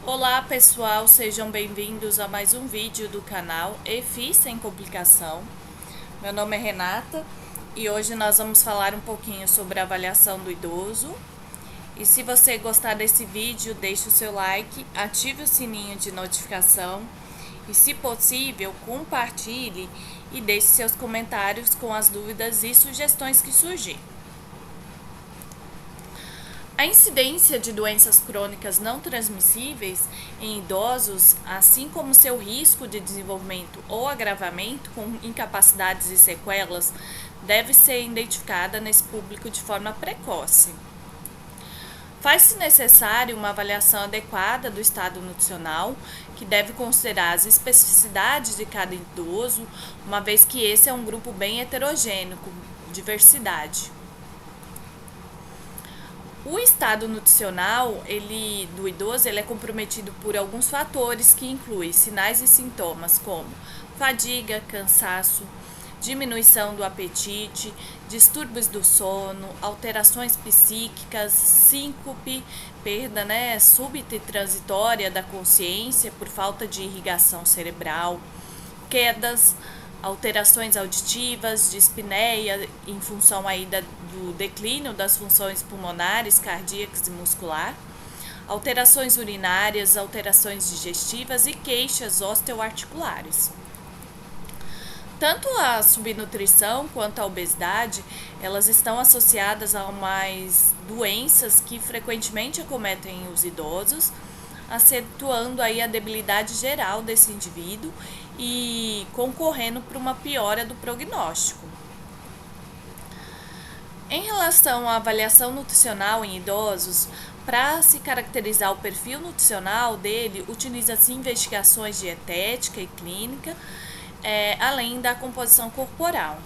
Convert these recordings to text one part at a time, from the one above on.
Olá pessoal, sejam bem-vindos a mais um vídeo do canal EFI Sem Complicação. Meu nome é Renata e hoje nós vamos falar um pouquinho sobre a avaliação do idoso. E se você gostar desse vídeo, deixe o seu like, ative o sininho de notificação e, se possível, compartilhe e deixe seus comentários com as dúvidas e sugestões que surgirem. A incidência de doenças crônicas não transmissíveis em idosos, assim como seu risco de desenvolvimento ou agravamento com incapacidades e sequelas, deve ser identificada nesse público de forma precoce. Faz-se necessário uma avaliação adequada do estado nutricional, que deve considerar as especificidades de cada idoso, uma vez que esse é um grupo bem heterogêneo, com diversidade. O estado nutricional do idoso é comprometido por alguns fatores que incluem sinais e sintomas como fadiga, cansaço, diminuição do apetite, distúrbios do sono, alterações psíquicas, síncope, perda súbita e transitória da consciência por falta de irrigação cerebral, quedas, alterações auditivas, dispneia em função do declínio das funções pulmonares, cardíacas e muscular, alterações urinárias, alterações digestivas e queixas osteoarticulares. Tanto a subnutrição quanto a obesidade, elas estão associadas a mais doenças que frequentemente acometem os idosos, acentuando aí a debilidade geral desse indivíduo e concorrendo para uma piora do prognóstico. Em relação à avaliação nutricional em idosos, para se caracterizar o perfil nutricional dele, utiliza-se investigações dietética e clínica, além da composição corporal.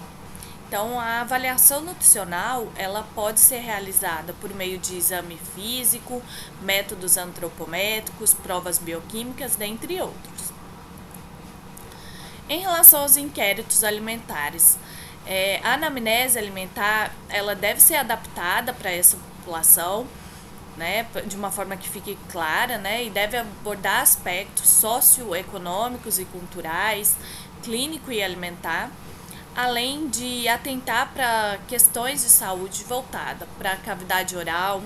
Então, a avaliação nutricional, ela pode ser realizada por meio de exame físico, métodos antropométricos, provas bioquímicas, dentre outros. Em relação aos inquéritos alimentares, a anamnese alimentar, ela deve ser adaptada para essa população, de uma forma que fique clara, e deve abordar aspectos socioeconômicos e culturais, clínico e alimentar, além de atentar para questões de saúde voltada para a cavidade oral,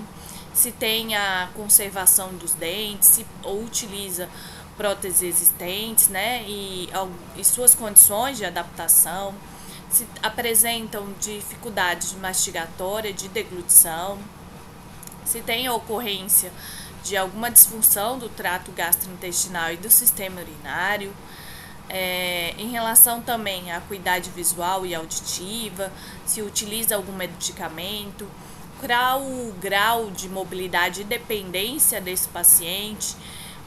se tem a conservação dos dentes, se ou utiliza próteses existentes, e suas condições de adaptação, se apresentam dificuldades mastigatória, de deglutição, se tem a ocorrência de alguma disfunção do trato gastrointestinal e do sistema urinário, em relação também à acuidade visual e auditiva, se utiliza algum medicamento, qual o grau de mobilidade e dependência desse paciente,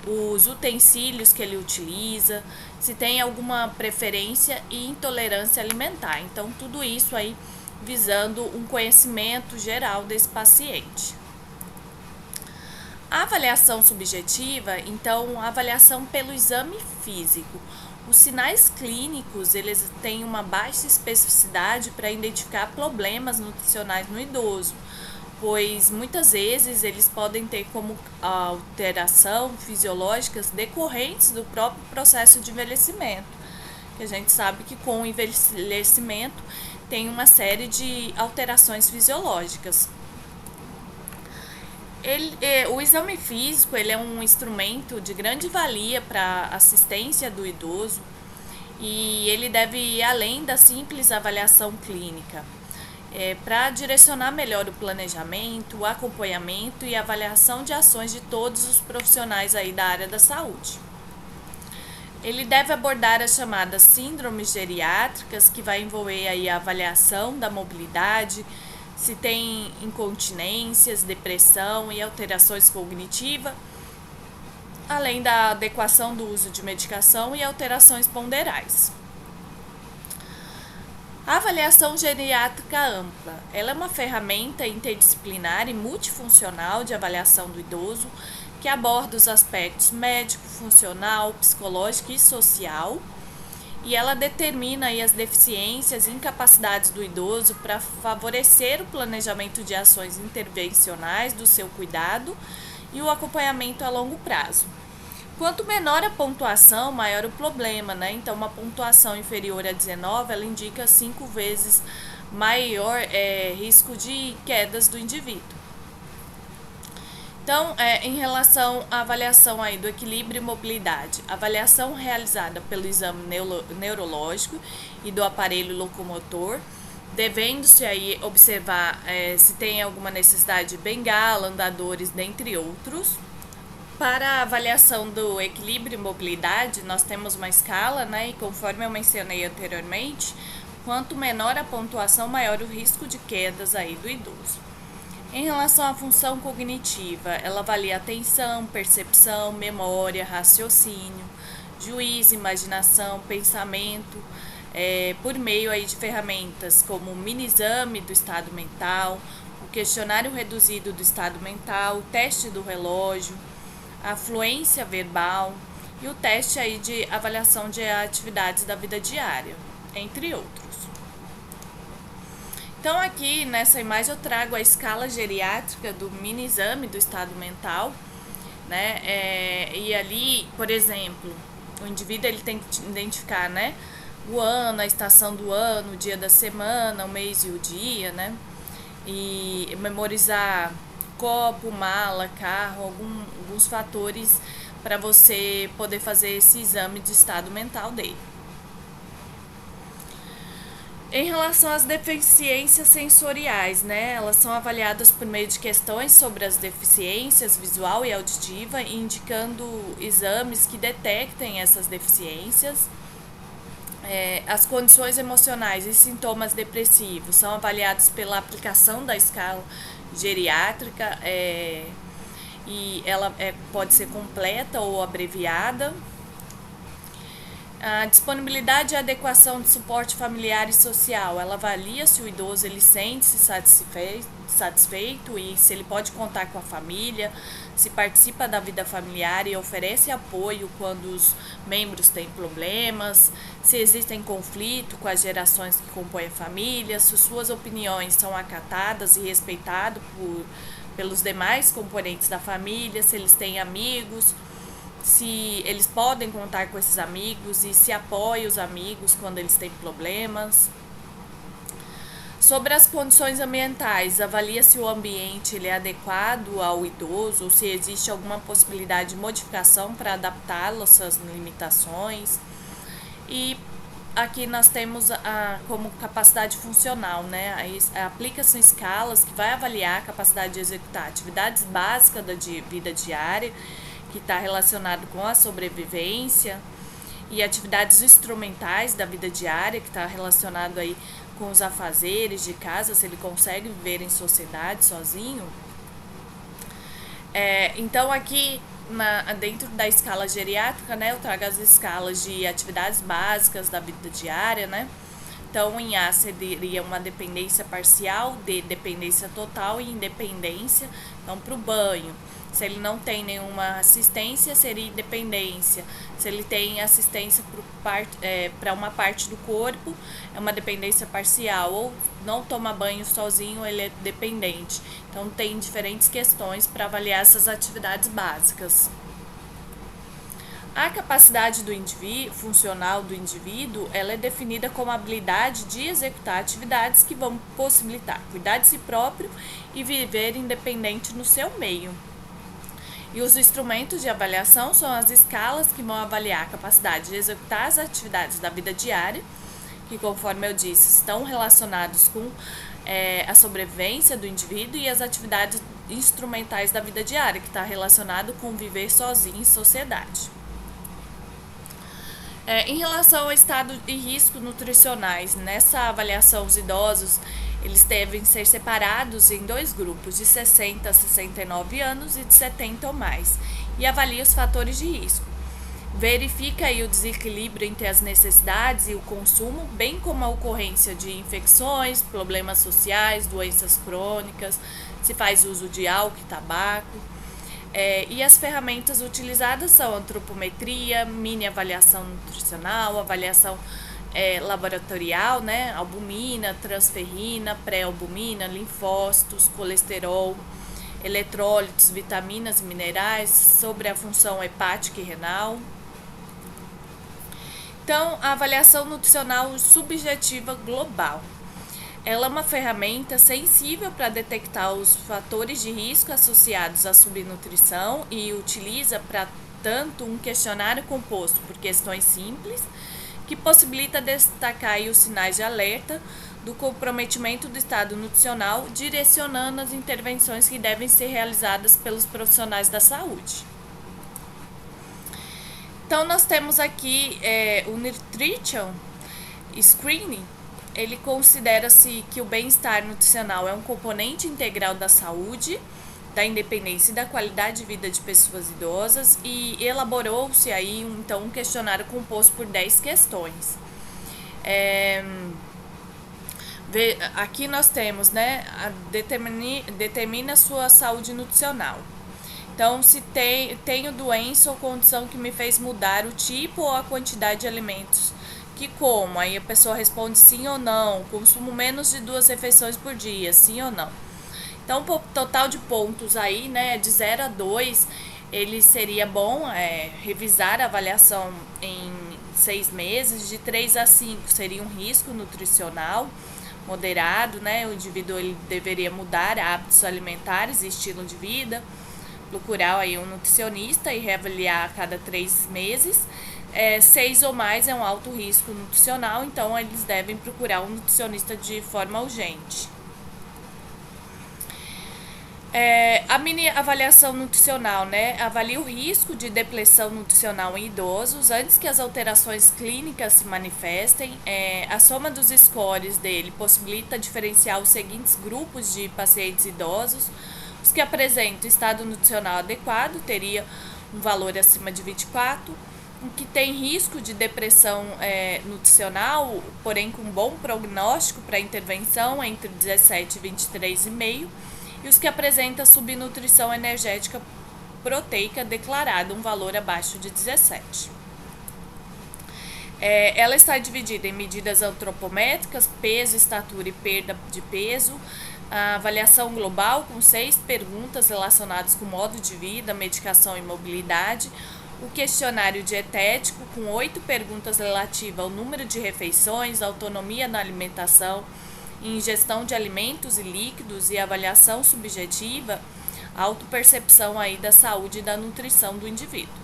os utensílios que ele utiliza, se tem alguma preferência e intolerância alimentar. Então, tudo isso aí visando um conhecimento geral desse paciente. A avaliação subjetiva, então, a avaliação pelo exame físico. Os sinais clínicos, eles têm uma baixa especificidade para identificar problemas nutricionais no idoso, pois muitas vezes eles podem ter como alteração fisiológicas decorrentes do próprio processo de envelhecimento, que a gente sabe que com o envelhecimento tem uma série de alterações fisiológicas. O exame físico, ele é um instrumento de grande valia para assistência do idoso e ele deve ir além da simples avaliação clínica, para direcionar melhor o planejamento, o acompanhamento e avaliação de ações de todos os profissionais aí da área da saúde. Ele deve abordar as chamadas síndromes geriátricas, que vai envolver aí a avaliação da mobilidade, se tem incontinências, depressão e alterações cognitivas, além da adequação do uso de medicação e alterações ponderais. A avaliação geriátrica ampla, ela é uma ferramenta interdisciplinar e multifuncional de avaliação do idoso que aborda os aspectos médico, funcional, psicológico e social, e ela determina aí as deficiências e incapacidades do idoso para favorecer o planejamento de ações intervencionais do seu cuidado e o acompanhamento a longo prazo. Quanto menor a pontuação, maior o problema, né? Então, uma pontuação inferior a 19, ela indica 5 vezes maior risco de quedas do indivíduo. Então, em relação à avaliação aí do equilíbrio e mobilidade, avaliação realizada pelo exame neurológico e do aparelho locomotor, devendo-se aí observar se tem alguma necessidade de bengala, andadores, dentre outros. Para a avaliação do equilíbrio e mobilidade, nós temos uma escala, né? E conforme eu mencionei anteriormente, quanto menor a pontuação, maior o risco de quedas aí do idoso. Em relação à função cognitiva, ela avalia atenção, percepção, memória, raciocínio, juízo, imaginação, pensamento, por meio aí de ferramentas como o mini-exame do estado mental, o questionário reduzido do estado mental, o teste do relógio, a fluência verbal e o teste aí de avaliação de atividades da vida diária, entre outros. Então aqui nessa imagem eu trago a escala geriátrica do mini-exame do estado mental, né? E ali, por exemplo, o indivíduo ele tem que identificar, né, o ano, a estação do ano, o dia da semana, o mês e o dia, né? E memorizar copo, mala, carro, alguns fatores para você poder fazer esse exame de estado mental dele. Em relação às deficiências sensoriais, né, elas são avaliadas por meio de questões sobre as deficiências visual e auditiva, indicando exames que detectem essas deficiências. As condições emocionais e sintomas depressivos são avaliados pela aplicação da escala geriátrica e ela pode ser completa ou abreviada. A disponibilidade e adequação de suporte familiar e social, ela avalia se o idoso ele sente-se satisfeito e se ele pode contar com a família, se participa da vida familiar e oferece apoio quando os membros têm problemas, se existem conflitos com as gerações que compõem a família, se suas opiniões são acatadas e respeitadas pelos demais componentes da família, se eles têm amigos, se eles podem contar com esses amigos e se apoia os amigos quando eles têm problemas. Sobre as condições ambientais, avalia se o ambiente ele é adequado ao idoso ou se existe alguma possibilidade de modificação para adaptá-lo às suas limitações. E aqui nós temos como capacidade funcional, né? Aplica-se escalas que vai avaliar a capacidade de executar atividades básicas da vida diária, que está relacionado com a sobrevivência, e atividades instrumentais da vida diária, que está relacionado aí com os afazeres de casa, se ele consegue viver em sociedade sozinho. Então aqui dentro da escala geriátrica, né, eu trago as escalas de atividades básicas da vida diária, né? Então em A seria uma dependência parcial, D dependência total e independência. Então para o banho, se ele não tem nenhuma assistência, seria independência. Se ele tem assistência para uma parte do corpo, é uma dependência parcial. Ou não toma banho sozinho, ele é dependente. Então, tem diferentes questões para avaliar essas atividades básicas. A capacidade do funcional do indivíduo, ela é definida como a habilidade de executar atividades que vão possibilitar cuidar de si próprio e viver independente no seu meio. E os instrumentos de avaliação são as escalas que vão avaliar a capacidade de executar as atividades da vida diária, que, conforme eu disse, estão relacionados com a sobrevivência do indivíduo, e as atividades instrumentais da vida diária, que está relacionado com viver sozinho em sociedade. Em relação ao estado e risco nutricionais, nessa avaliação os idosos eles devem ser separados em 2 grupos, de 60 a 69 anos e de 70 ou mais, e avalia os fatores de risco. Verifica aí o desequilíbrio entre as necessidades e o consumo, bem como a ocorrência de infecções, problemas sociais, doenças crônicas, se faz uso de álcool e tabaco. E as ferramentas utilizadas são antropometria, mini avaliação nutricional, avaliação laboratorial, né? Albumina, transferrina, pré-albumina, linfócitos, colesterol, eletrólitos, vitaminas e minerais, sobre a função hepática e renal. Então, a avaliação nutricional subjetiva global. Ela é uma ferramenta sensível para detectar os fatores de risco associados à subnutrição e utiliza, para tanto, um questionário composto por questões simples, que possibilita destacar os sinais de alerta do comprometimento do estado nutricional, direcionando as intervenções que devem ser realizadas pelos profissionais da saúde. Então, nós temos aqui o Nutrition Screening. Ele considera-se que o bem-estar nutricional é um componente integral da saúde, da independência e da qualidade de vida de pessoas idosas, e elaborou-se aí então um questionário composto por 10 questões. Aqui nós temos, né, determina a sua saúde nutricional. Então, se tenho doença ou condição que me fez mudar o tipo ou a quantidade de alimentos que como, aí a pessoa responde sim ou não, consumo menos de 2 refeições por dia, sim ou não. Então, o total de pontos aí, né, de 0 a 2, ele seria bom revisar a avaliação em 6 meses, de 3 a 5 seria um risco nutricional moderado, né, o indivíduo ele deveria mudar hábitos alimentares e estilo de vida, procurar aí um nutricionista e reavaliar a cada 3 meses. 6 ou mais é um alto risco nutricional, então eles devem procurar um nutricionista de forma urgente. A mini avaliação nutricional, né, avalia o risco de depressão nutricional em idosos antes que as alterações clínicas se manifestem. A soma dos scores dele possibilita diferenciar os seguintes grupos de pacientes idosos. Os que apresentam estado nutricional adequado teria um valor acima de 24. O que tem risco de depressão nutricional, porém com bom prognóstico para intervenção, entre 17 e 23,5. E os que apresentam subnutrição energética proteica declarada, um valor abaixo de 17. Ela está dividida em medidas antropométricas, peso, estatura e perda de peso, a avaliação global com 6 perguntas relacionadas com modo de vida, medicação e mobilidade, o questionário dietético com 8 perguntas relativas ao número de refeições, autonomia na alimentação, ingestão de alimentos e líquidos e avaliação subjetiva, autopercepção aí da saúde e da nutrição do indivíduo.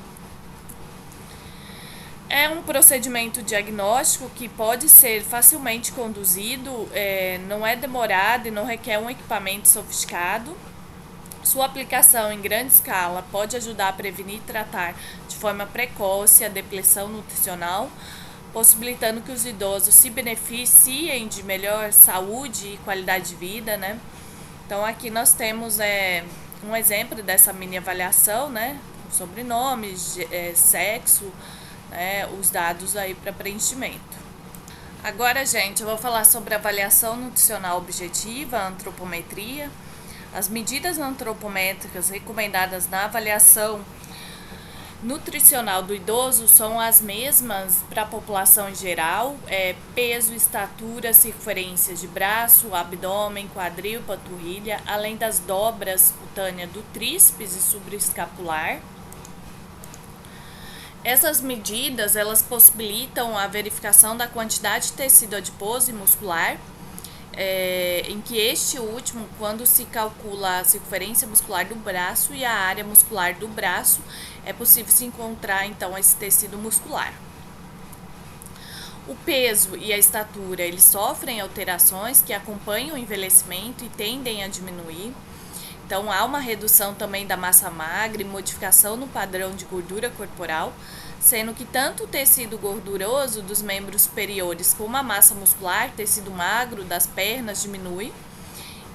É um procedimento diagnóstico que pode ser facilmente conduzido, não é demorado e não requer um equipamento sofisticado. Sua aplicação em grande escala pode ajudar a prevenir e tratar de forma precoce a depressão nutricional, possibilitando que os idosos se beneficiem de melhor saúde e qualidade de vida, né? Então, aqui nós temos um exemplo dessa mini avaliação, né? Sobrenomes, sexo, né? Os dados aí para preenchimento. Agora, gente, eu vou falar sobre a avaliação nutricional objetiva, a antropometria. As medidas antropométricas recomendadas na avaliação nutricional do idoso são as mesmas para a população em geral: peso, estatura, circunferência de braço, abdômen, quadril, panturrilha, além das dobras cutâneas do tríceps e subescapular. Essas medidas elas possibilitam a verificação da quantidade de tecido adiposo e muscular, em que este último, quando se calcula a circunferência muscular do braço e a área muscular do braço, é possível se encontrar então esse tecido muscular. O peso e a estatura, eles sofrem alterações que acompanham o envelhecimento e tendem a diminuir. Então, há uma redução também da massa magra e modificação no padrão de gordura corporal, sendo que tanto o tecido gorduroso dos membros superiores como a massa muscular, tecido magro das pernas, diminui.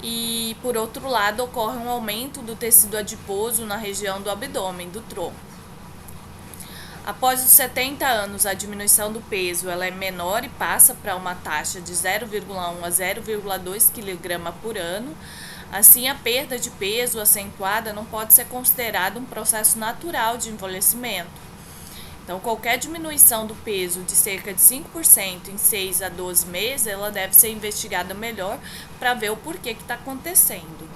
E, por outro lado, ocorre um aumento do tecido adiposo na região do abdômen, do tronco. Após os 70 anos, a diminuição do peso ela é menor e passa para uma taxa de 0,1 a 0,2 kg por ano. Assim, a perda de peso acentuada não pode ser considerada um processo natural de envelhecimento. Então, qualquer diminuição do peso de cerca de 5% em 6 a 12 meses, ela deve ser investigada melhor para ver o porquê que está acontecendo.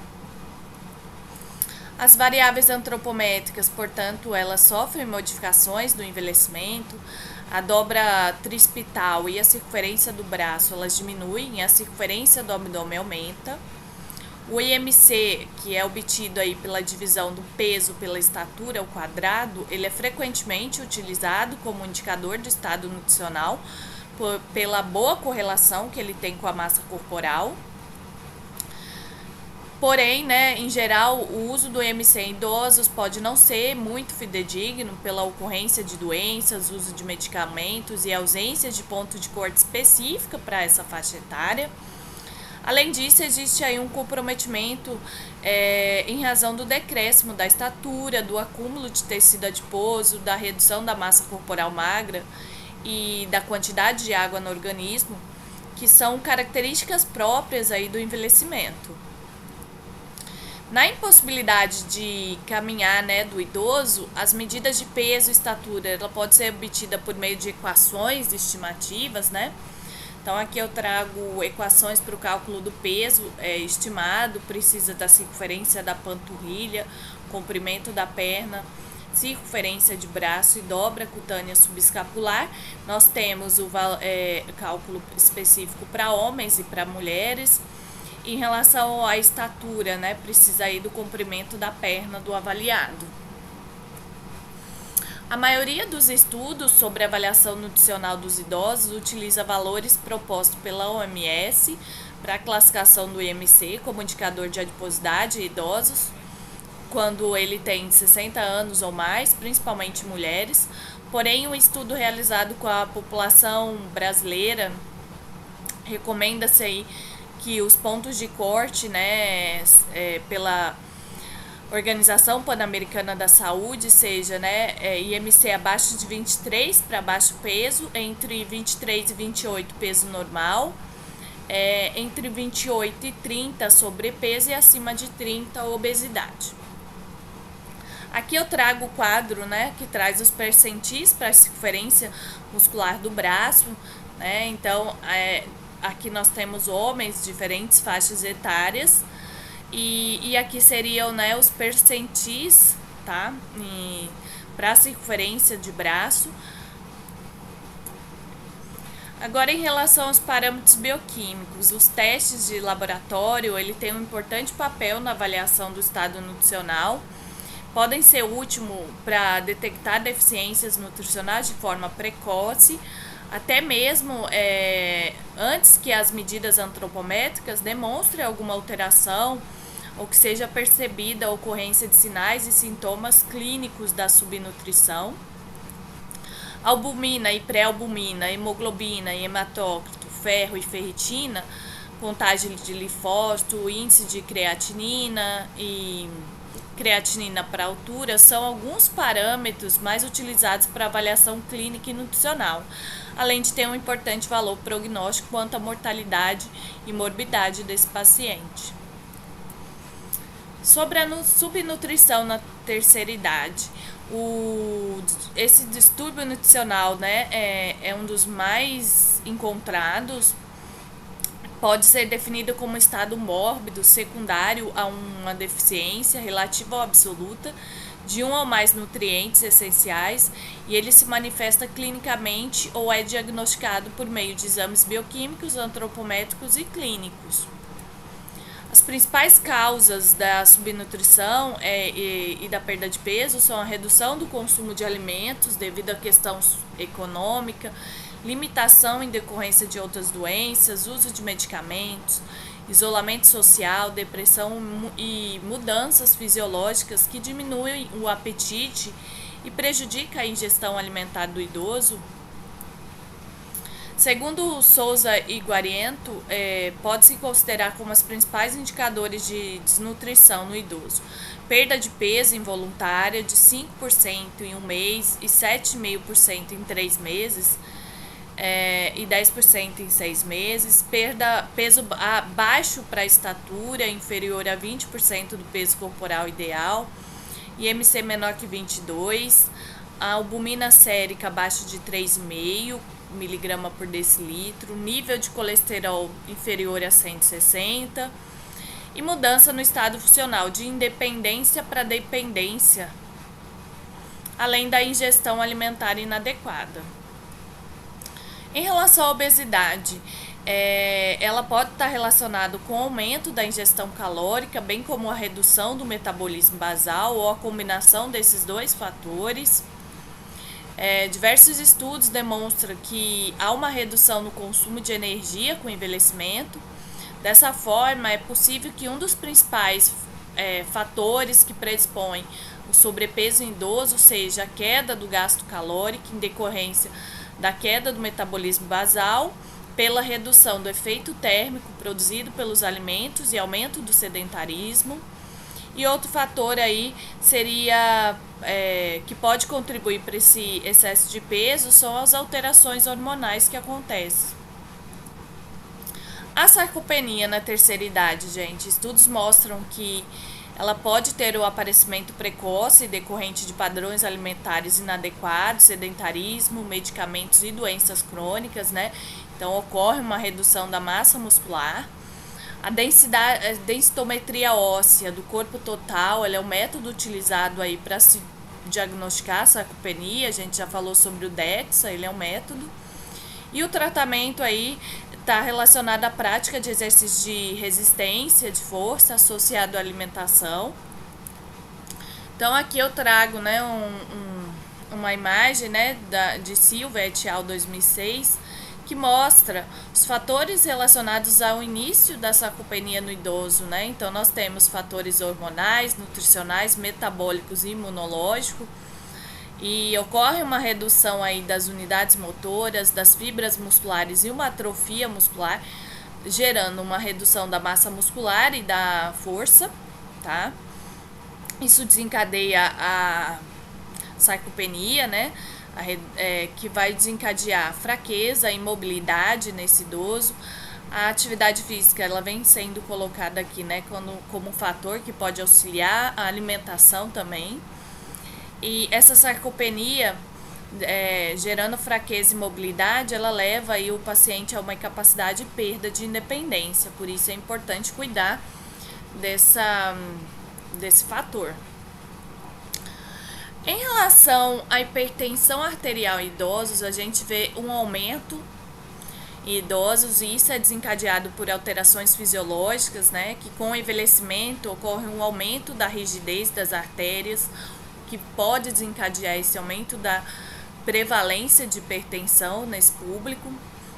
As variáveis antropométricas, portanto, elas sofrem modificações do envelhecimento. A dobra trispital e a circunferência do braço, elas diminuem, a circunferência do abdômen aumenta. O IMC, que é obtido aí pela divisão do peso pela estatura ao quadrado, ele é frequentemente utilizado como indicador do estado nutricional pela boa correlação que ele tem com a massa corporal. Porém, né, em geral, o uso do IMC em idosos pode não ser muito fidedigno pela ocorrência de doenças, uso de medicamentos e ausência de ponto de corte específica para essa faixa etária. Além disso, existe aí um comprometimento em razão do decréscimo da estatura, do acúmulo de tecido adiposo, da redução da massa corporal magra e da quantidade de água no organismo, que são características próprias aí do envelhecimento. Na impossibilidade de caminhar, né, do idoso, as medidas de peso e estatura ela pode ser obtida por meio de equações estimativas, né? Então aqui eu trago equações para o cálculo do peso estimado, precisa da circunferência da panturrilha, comprimento da perna, circunferência de braço e dobra cutânea subescapular. Nós temos o cálculo específico para homens e para mulheres. Em relação à estatura, né, precisa aí do comprimento da perna do avaliado. A maioria dos estudos sobre avaliação nutricional dos idosos utiliza valores propostos pela OMS para a classificação do IMC como indicador de adiposidade em idosos, quando ele tem 60 anos ou mais, principalmente mulheres. Porém, um estudo realizado com a população brasileira recomenda-se aí que os pontos de corte, né, pela Organização Pan-Americana da Saúde, seja, né, IMC abaixo de 23 para baixo peso, entre 23 e 28 peso normal, entre 28 e 30 sobrepeso e acima de 30 obesidade. Aqui eu trago o quadro, né, que traz os percentis para a circunferência muscular do braço, né, então aqui nós temos homens, diferentes faixas etárias, e aqui seriam, né, os percentis, tá, para a circunferência de braço. Agora, em relação aos parâmetros bioquímicos, os testes de laboratório, ele tem um importante papel na avaliação do estado nutricional, podem ser úteis para detectar deficiências nutricionais de forma precoce, até mesmo antes que as medidas antropométricas demonstrem alguma alteração ou que seja percebida a ocorrência de sinais e sintomas clínicos da subnutrição. Albumina e pré-albumina, hemoglobina e hematócrito, ferro e ferritina, contagem de linfócito, índice de creatinina e creatinina para altura são alguns parâmetros mais utilizados para avaliação clínica e nutricional, além de ter um importante valor prognóstico quanto à mortalidade e morbidade desse paciente. Sobre a subnutrição na terceira idade, esse distúrbio nutricional, né, é um dos mais encontrados. Pode ser definido como estado mórbido secundário a uma deficiência relativa ou absoluta de um ou mais nutrientes essenciais, e ele se manifesta clinicamente ou é diagnosticado por meio de exames bioquímicos, antropométricos e clínicos. As principais causas da subnutrição e da perda de peso são a redução do consumo de alimentos devido à questão econômica, limitação em decorrência de outras doenças, uso de medicamentos, isolamento social, depressão e mudanças fisiológicas que diminuem o apetite e prejudicam a ingestão alimentar do idoso. Segundo Souza e Guariento, pode-se considerar como os principais indicadores de desnutrição no idoso: perda de peso involuntária de 5% em um mês e 7,5% em 3 meses, e 10% em 6 meses, peso baixo para a estatura, inferior a 20% do peso corporal ideal, IMC menor que 22, a albumina sérica abaixo de 3,5 mg por decilitro, nível de colesterol inferior a 160, e mudança no estado funcional de independência para dependência, além da ingestão alimentar inadequada. Em relação à obesidade, ela pode estar relacionada com o aumento da ingestão calórica, bem como a redução do metabolismo basal ou a combinação desses dois fatores. Diversos estudos demonstram que há uma redução no consumo de energia com o envelhecimento. Dessa forma, é possível que um dos principais fatores que predispõem o sobrepeso em idoso seja a queda do gasto calórico em decorrência da queda do metabolismo basal, pela redução do efeito térmico produzido pelos alimentos e aumento do sedentarismo. E outro fator aí seria que pode contribuir para esse excesso de peso são as alterações hormonais que acontecem. A sarcopenia na terceira idade, gente, estudos mostram que ela pode ter o aparecimento precoce decorrente de padrões alimentares inadequados, sedentarismo, medicamentos e doenças crônicas, né? Então ocorre uma redução da massa muscular. A densitometria óssea do corpo total, ela é um método utilizado aí para se diagnosticar a sarcopenia. A gente já falou sobre o DEXA, ele é um método. E o tratamento aí está relacionado à prática de exercícios de resistência, de força, associado à alimentação. Então aqui eu trago, né, uma imagem, né, de Silva et al. 2006, que mostra os fatores relacionados ao início da sarcopenia no idoso, né? Então nós temos fatores hormonais, nutricionais, metabólicos e imunológicos. E ocorre uma redução aí das unidades motoras, das fibras musculares e uma atrofia muscular, gerando uma redução da massa muscular e da força, tá? Isso desencadeia a sarcopenia, né? Que vai desencadear fraqueza, imobilidade nesse idoso. A atividade física, ela vem sendo colocada aqui, né, como um fator que pode auxiliar a alimentação também. E essa sarcopenia, gerando fraqueza e mobilidade, ela leva aí o paciente a uma incapacidade de perda de independência. Por isso é importante cuidar desse fator. Em relação à hipertensão arterial em idosos, a gente vê um aumento em idosos, e isso é desencadeado por alterações fisiológicas, né? Que com o envelhecimento ocorre um aumento da rigidez das artérias, que pode desencadear esse aumento da prevalência de hipertensão nesse público.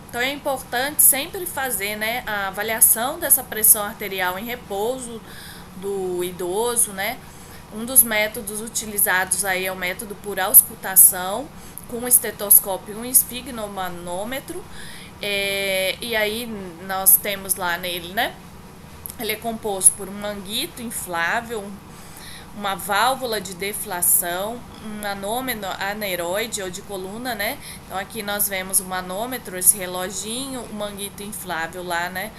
Então é importante sempre fazer, né, a avaliação dessa pressão arterial em repouso do idoso, né? Um dos métodos utilizados aí é o método por auscultação, com um estetoscópio e um esfigmomanômetro. E aí nós temos lá nele, né? Ele é composto por um manguito inflável, uma válvula de deflação, um manômetro aneroide ou de coluna, né? Então aqui nós vemos o manômetro, esse reloginho, o manguito inflável lá, né?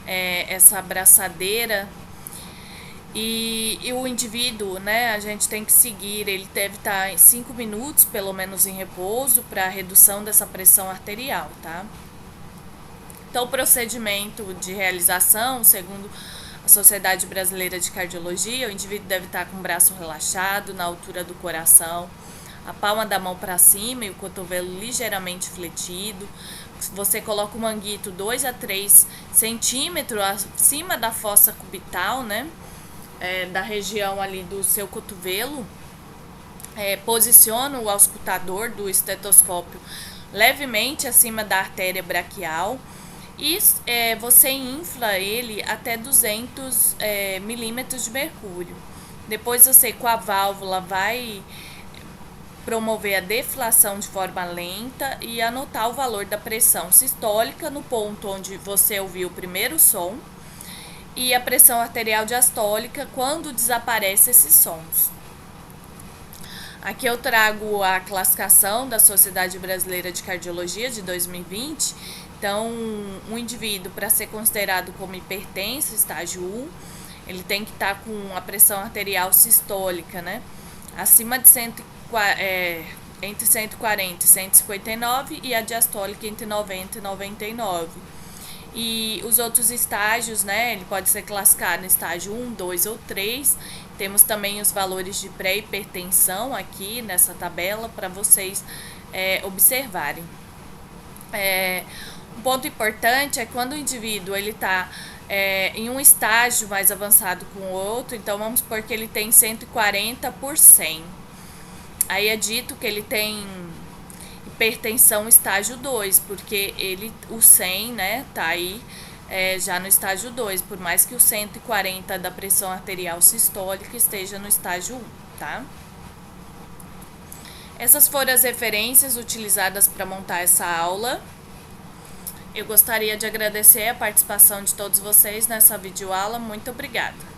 Essa abraçadeira. E o indivíduo, né, a gente tem que seguir, ele deve estar em 5 minutos, pelo menos, em repouso, para redução dessa pressão arterial, tá? Então, o procedimento de realização, segundo a Sociedade Brasileira de Cardiologia, o indivíduo deve estar com o braço relaxado, na altura do coração, a palma da mão para cima e o cotovelo ligeiramente fletido. Você coloca o manguito 2 a 3 centímetros acima da fossa cubital, né? Da região ali do seu cotovelo. Posiciona o auscultador do estetoscópio levemente acima da artéria braquial e você infla ele até 200 milímetros de mercúrio. Depois você, com a válvula, vai promover a deflação de forma lenta e anotar o valor da pressão sistólica no ponto onde você ouviu o primeiro som, e a pressão arterial diastólica quando desaparece esses sons. Aqui eu trago a classificação da Sociedade Brasileira de Cardiologia de 2020. Então, um indivíduo, para ser considerado como hipertenso, estágio 1, ele tem que estar com a pressão arterial sistólica, né, acima de entre 140 e 159, e a diastólica entre 90 e 99. E os outros estágios, né, ele pode ser classificado no estágio 1, 2 ou 3. Temos também os valores de pré-hipertensão aqui nessa tabela para vocês observarem. Um ponto importante é quando o indivíduo ele está em um estágio mais avançado com o outro, então vamos supor que ele tem 140 por 100. Aí é dito que ele tem hipertensão estágio 2, porque o 100, né, tá aí já no estágio 2, por mais que o 140 da pressão arterial sistólica esteja no estágio 1, tá? Essas foram as referências utilizadas para montar essa aula. Eu gostaria de agradecer a participação de todos vocês nessa videoaula. Muito obrigada!